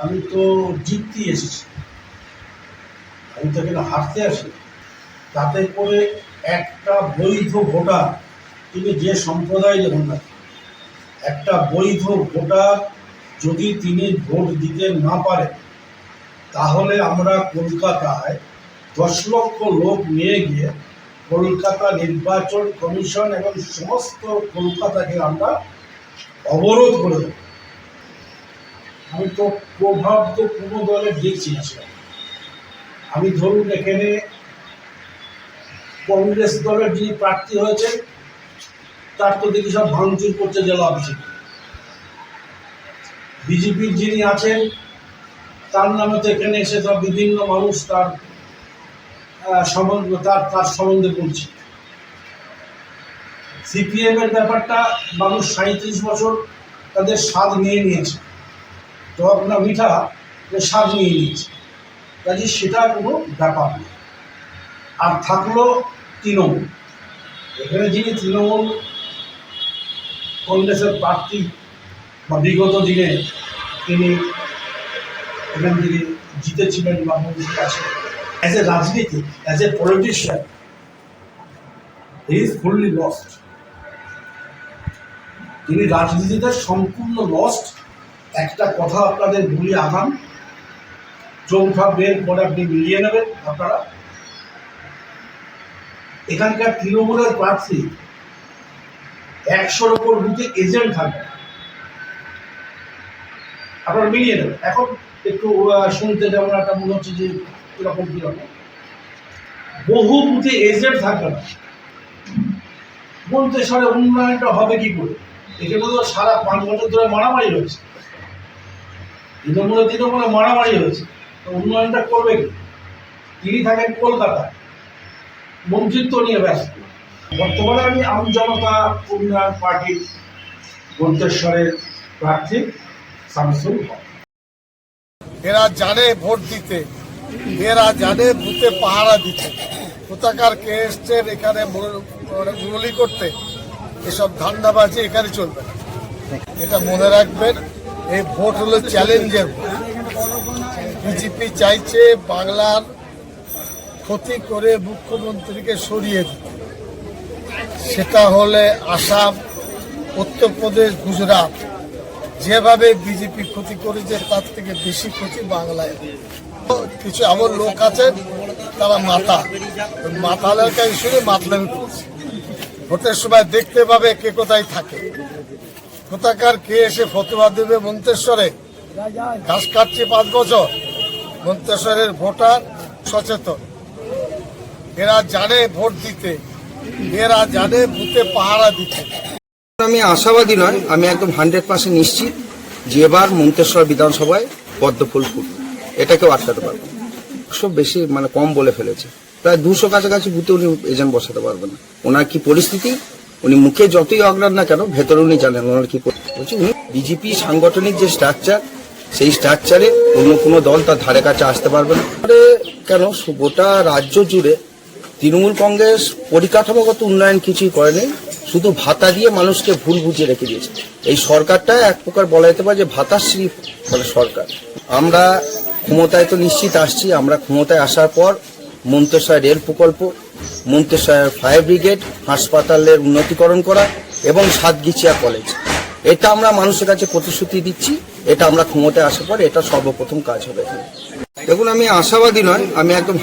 আমি তো জিততে এসেছি, আমি তো এখানে হারতে আসি। তাতে করে একটা বৈধ ভোটার, তিনি যে সম্প্রদায় দেখুন না, একটা বৈধ ভোটার যদি তিনি ভোট দিতে না পারেন, তাহলে আমরা কলকাতায় 10 লক্ষ লোক নিয়ে গিয়ে কলকাতা নির্বাচন কমিশন এবং সমস্ত কলকাতাকে আমরা অবরোধ করে দেব। আমি তো প্রভাব তো কোনো দলের দেখছি না। আমি ধরুন এখানে কংগ্রেস দলের যিনি প্রার্থী হয়েছে তার তো দেখি সব ভাঙচুর করছে জেলা অফিসে। বিজেপির যিনি আছেন তার নামে তো এখানে এসে সব বিভিন্ন মানুষ তার সম্বন্ধে বলছে। সিপিএম এর ব্যাপারটা মানুষ 37 বছর তাদের স্বাদ নিয়ে নিয়েছে, টক না মিঠা স্বাদ নিয়ে নিয়েছে, কাজে সেটা কোনো ব্যাপার নেই। আর থাকলো তৃণমূল, এখানে যিনি তৃণমূল কংগ্রেসের প্রার্থী বা বিগত দিনে তিনি এখান থেকে জিতেছিলেন বা মন্ত্রী আছেন, অ্যাজ এ রাজনীতি, as a politician, he is fully lost. তিনি রাজনীতিতে সম্পূর্ণ লস্ট। একটা কথা আপনাদের ভুলে আগান, চৌঠা বের পরে আপনি মিলিয়ে নেবেন। আপনারা এখানকার তৃণমূলের প্রার্থী 100-র উপর বুথে এজেন্ট থাকবে, আপনারা মিলিয়ে নেবেন। এখন একটু শুনতে যেমন একটা মনে হচ্ছে যে এরকম কিরকম, বহু বুথে এজেন্ট থাকবে না। বলতে সারে উন্নয়নটা হবে কি করে? এখানে তো সারা 5 বছর ধরে মারামারি হয়েছে, তৃণমূলে মারামারি হয়েছে, তো উন্নয়নটা করবে কি? তিনি থাকেন কলকাতায়, মন্ত্রিত্ব নিয়ে ব্যস্ত। বর্তমানে আমি আম জনতা উন্নয়ন পার্টির মন্তেশ্বরের প্রার্থী শামসুল হক। এরা জানে ভোট দিতে, এরা জানে বুথে পাহারা দিতে, কোথাকার কে এসছেন এখানে মুরলি করতে, এসব ধান্দাবাজি এখানে চলবে না। এটা মনে রাখবেন, এই ভোট হলো চ্যালেঞ্জের ভোট। বিজেপি চাইছে বাংলার ক্ষতি করে মুখ্যমন্ত্রীকে সরিয়ে দিতে। সেটা হলে আসাম, উত্তরপ্রদেশ, গুজরাট যেভাবে বিজেপি ক্ষতি করেছে তার থেকে বেশি ক্ষতি বাংলায়। কিছু এমন লোক আছেন তারা মাথা এলাকায় শুনে মাতলামি করছে। ভোটের সময় দেখতে পাবে কে কোথায় থাকে, কোথাকার কে এসে ফতোয়া দেবে। মন্তেশ্বরে ঘাস কাটছে 5 বছর, মন্তেশ্বরের ভোটার সচেতন, এরা জানে ভোট দিতে, এরা জানে বুথে পাহারা দিতে। আমি আশাবাদী নয়, আমি একদম 100% নিশ্চিত যে এবার মন্তেশ্বর বিধানসভায় পদ্মফুল ফুটবে, এটা কেউ আটকাতে পারবে না। সব বেশি কম বলে ফেলেছে, প্রায় 200 কাছাকাছি বুথে উনি এজেন্ট বসাতে পারবেন না। ওনার কি পরিস্থিতি, উনি মুখে যতই অগ্রাণ না কেন ভেতরে উনি জানেন ওনার কি বলছি। উনি বিজেপি সাংগঠনিক যে স্ট্রাকচার, সেই স্ট্রাকচারে অন্য কোনো দল তার ধারে কাছে আসতে পারবে না। কেন গোটা রাজ্য জুড়ে তৃণমূল কংগ্রেস পরিকাঠামোগত উন্নয়ন কিছুই করেনি, শুধু ভাতা দিয়ে মানুষকে ভুল বুঝিয়ে রেখে দিয়েছে। এই সরকারটা এক প্রকার বলা যেতে পারে যে ভাতাশ্রী সরকার। আমরা ক্ষমতায় তো নিশ্চিত আসছি, আমরা ক্ষমতায় আসার পর মন্তেশ্বর রেল প্রকল্প, মন্তেশ্বর ফায়ার ব্রিগেড, হাসপাতালের উন্নতিকরণ করা এবং সাতগিছিয়া কলেজ, এটা আমরা মানুষের কাছে প্রতিশ্রুতি দিচ্ছি। এটা আমরা ক্ষমতায় আসার পর এটা সর্বপ্রথম কাজ হবে। দেখুন, আমি আশাবাদী নয়, আমি একদম